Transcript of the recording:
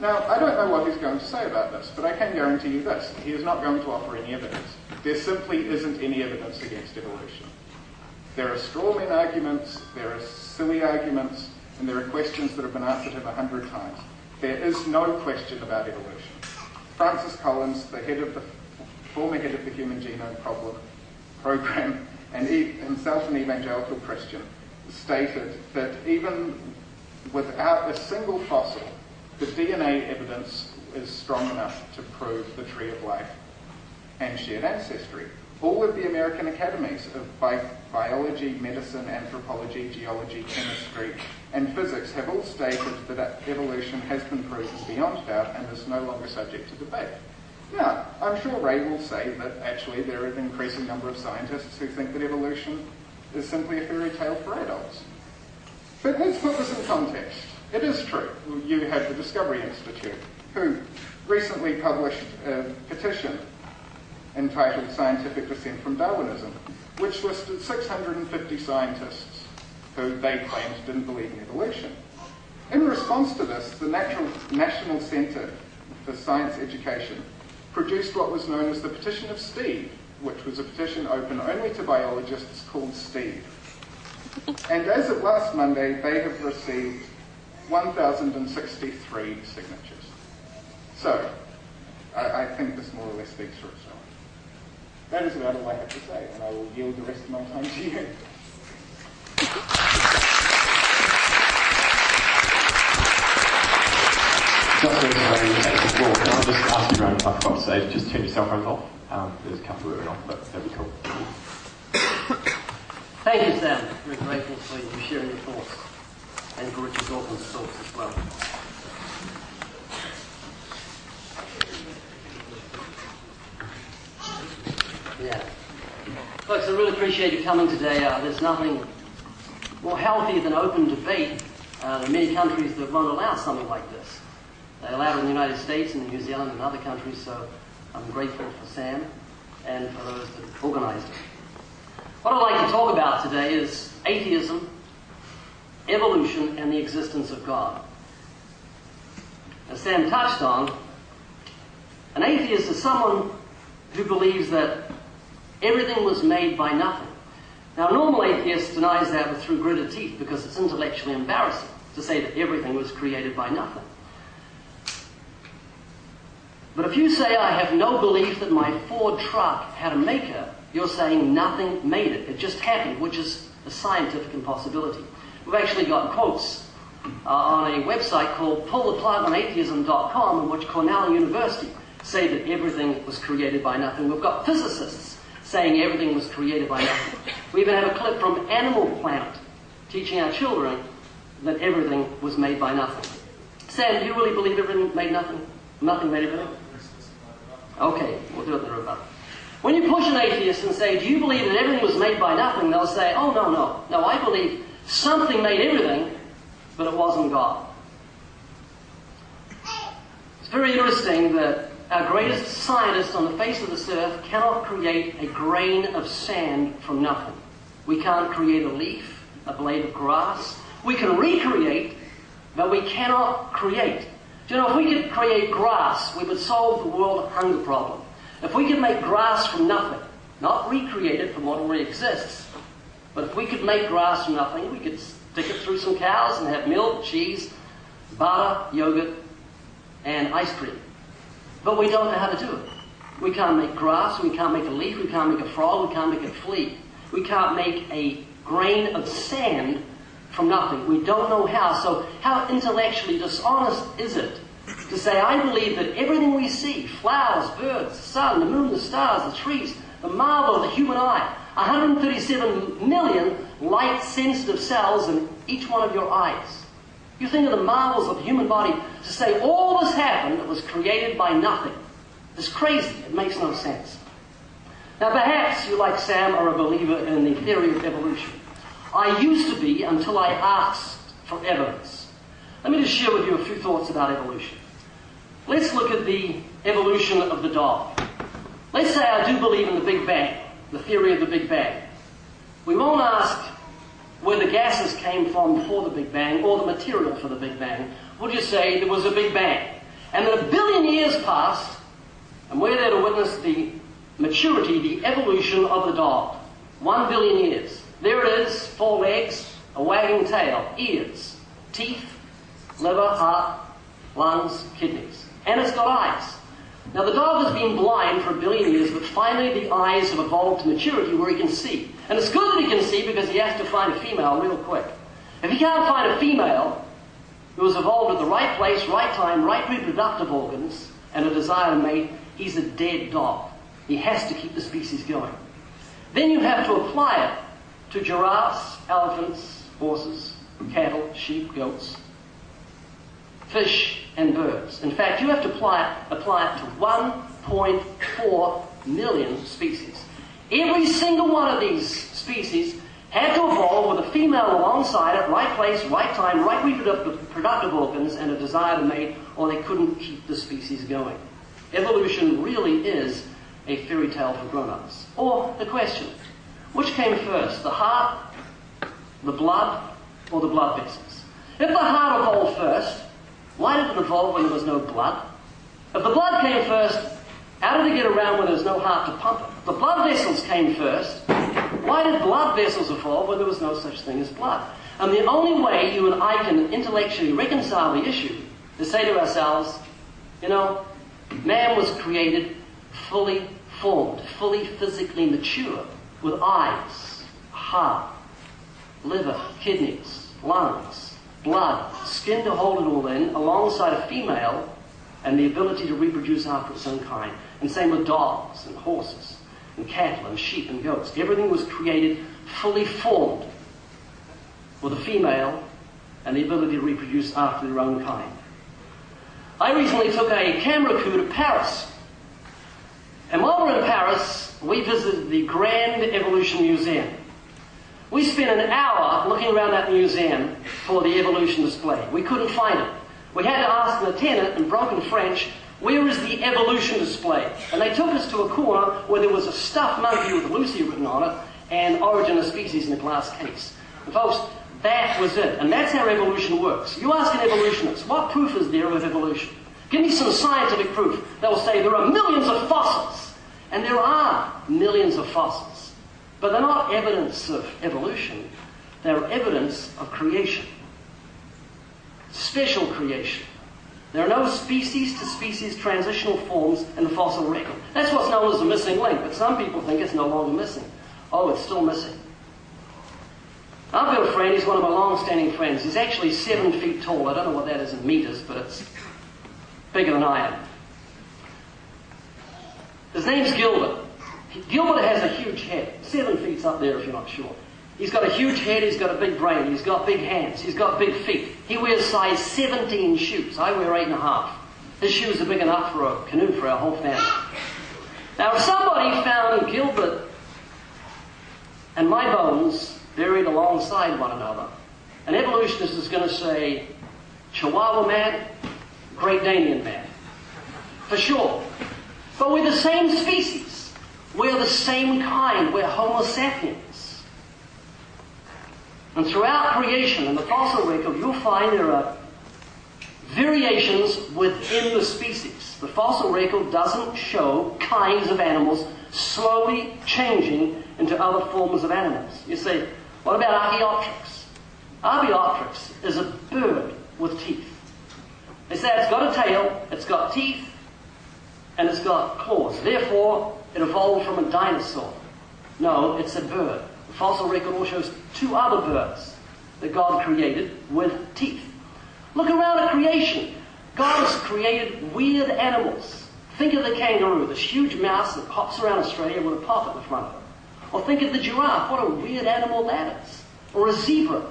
Now, I don't know what he's going to say about this, but I can guarantee you this. He is not going to offer any evidence. There simply isn't any evidence against evolution. There are strawman arguments, there are silly arguments, and there are questions that have been answered him 100 times. There is no question about evolution. Francis Collins, the former head of the Human Genome Program, and himself an evangelical Christian, stated that even without a single fossil, the DNA evidence is strong enough to prove the tree of life and shared ancestry. All of the American academies of biology, medicine, anthropology, geology, chemistry, and physics have all stated that evolution has been proven beyond doubt and is no longer subject to debate. Now, I'm sure Ray will say that actually there are an increasing number of scientists who think that evolution is simply a fairy tale for adults. But let's put this in context. It is true. You have the Discovery Institute, who recently published a petition entitled Scientific Descent from Darwinism, which listed 650 scientists who they claimed didn't believe in evolution. In response to this, the National Centre for Science Education produced what was known as the Petition of Steve, which was a petition open only to biologists called Steve. And as of last Monday, they have received 1,063 signatures. So, I think this more or less speaks for itself. That is about all I have to say, and I will yield the rest of my time to you. Just as I take the floor, can I just ask you, I forgot to say, just turn your cell phones off. There's a couple of them off, but that'd be cool. Thank you, Sam. Very grateful for you sharing your thoughts, and for Richard Dawkins' thoughts as well. Yeah. Folks, I really appreciate you coming today. There's nothing more healthy than open debate. There are many countries that won't allow something like this. They allow it in the United States and in New Zealand and other countries, so I'm grateful for Sam and for those that organised it. What I'd like to talk about today is atheism, evolution, and the existence of God. As Sam touched on, an atheist is someone who believes that everything was made by nothing. Now, a normal atheist denies that through gritted teeth because it's intellectually embarrassing to say that everything was created by nothing. But if you say, I have no belief that my Ford truck had a maker, you're saying nothing made it. It just happened, which is a scientific impossibility. We've actually got quotes on a website called pulltheplug.atheism.com, in which Cornell University say that everything was created by nothing. We've got physicists saying everything was created by nothing. We even have a clip from Animal Planet teaching our children that everything was made by nothing. Sam, do you really believe everything made nothing? Nothing made everything? Okay, we'll do it in the rebuttal. When you push an atheist and say, do you believe that everything was made by nothing? They'll say, oh, no, I believe something made everything, but it wasn't God. It's very interesting that our greatest scientist on the face of this earth cannot create a grain of sand from nothing. We can't create a leaf, a blade of grass. We can recreate, but we cannot create. Do you know, if we could create grass, we would solve the world hunger problem. If we could make grass from nothing, not recreate it from what already exists, but if we could make grass from nothing, we could stick it through some cows and have milk, cheese, butter, yogurt, and ice cream. But we don't know how to do it. We can't make grass, we can't make a leaf, we can't make a frog, we can't make a flea. We can't make a grain of sand from nothing. We don't know how. So how intellectually dishonest is it to say, I believe that everything we see, flowers, birds, the sun, the moon, the stars, the trees, the marvel of the human eye, 137 million light-sensitive cells in each one of your eyes. You think of the marvels of the human body, to say all this happened that was created by nothing. It's crazy. It makes no sense. Now perhaps you, like Sam, are a believer in the theory of evolution. I used to be until I asked for evidence. Let me just share with you a few thoughts about evolution. Let's look at the evolution of the dog. Let's say I do believe in the Big Bang, the theory of the Big Bang. We won't ask where the gases came from before the Big Bang or the material for the Big Bang. We'll just say there was a Big Bang. And then 1 billion years passed, and we're there to witness the maturity, the evolution of the dog. 1 billion years. There it is, 4 legs, a wagging tail, ears, teeth, liver, heart, lungs, kidneys. And it's got eyes. Now the dog has been blind for 1 billion years, but finally the eyes have evolved to maturity where he can see. And it's good that he can see because he has to find a female real quick. If he can't find a female who has evolved at the right place, right time, right reproductive organs, and a desire to mate, he's a dead dog. He has to keep the species going. Then you have to apply it to giraffes, elephants, horses, cattle, sheep, goats, fish, and birds. In fact, you have to apply it to 1.4 million species. Every single one of these species had to evolve with a female alongside it, right place, right time, right reproductive organs, and a desire to mate, or they couldn't keep the species going. Evolution really is a fairy tale for grown-ups. Or the question, which came first, the heart, the blood, or the blood vessels? If the heart evolved first, why did it evolve when there was no blood? If the blood came first, how did it get around when there was no heart to pump it? If the blood vessels came first, why did blood vessels evolve when there was no such thing as blood? And the only way you and I can intellectually reconcile the issue is say to ourselves, you know, man was created fully formed, fully physically mature, with eyes, heart, liver, kidneys, lungs, blood, skin to hold it all in, alongside a female, and the ability to reproduce after its own kind. And same with dogs and horses and cattle and sheep and goats. Everything was created fully formed with a female and the ability to reproduce after their own kind. I recently took a camera crew to Paris. And while we're in Paris, we visited the Grand Evolution Museum. We spent an hour looking around that museum for the evolution display. We couldn't find it. We had to ask an attendant in broken French, where is the evolution display? And they took us to a corner where there was a stuffed monkey with Lucy written on it and Origin of Species in a glass case. And folks, that was it. And that's how evolution works. You ask an evolutionist, what proof is there of evolution? Give me some scientific proof. They'll say there are millions of fossils. And there are millions of fossils. But they're not evidence of evolution. They're evidence of creation. Special creation. There are no species-to-species transitional forms in the fossil record. That's what's known as the missing link, but some people think it's no longer missing. Oh, it's still missing. I've got a friend, he's one of my long-standing friends. He's actually 7 feet tall. I don't know what that is in meters, but it's bigger than I am. His name's Gilbert. Gilbert has a huge head. 7 feet's up there if you're not sure. He's got a huge head, he's got a big brain, he's got big hands, he's got big feet. He wears size 17 shoes. I wear 8.5. His shoes are big enough for a canoe for our whole family. Now, if somebody found Gilbert and my bones buried alongside one another, an evolutionist is going to say, Chihuahua man, Great Danian man. For sure. But we're the same species. We're the same kind. We're Homo sapiens. And throughout creation, in the fossil record, you'll find there are variations within the species. The fossil record doesn't show kinds of animals slowly changing into other forms of animals. You say, what about Archaeopteryx? Archaeopteryx is a bird with teeth. They say it's got a tail, it's got teeth, and it's got claws. Therefore, it evolved from a dinosaur. No, it's a bird. The fossil record also shows 2 other birds that God created with teeth. Look around at creation. God has created weird animals. Think of the kangaroo, this huge mouse that hops around Australia with a pop at the front of it. Or think of the giraffe. What a weird animal that is. Or a zebra.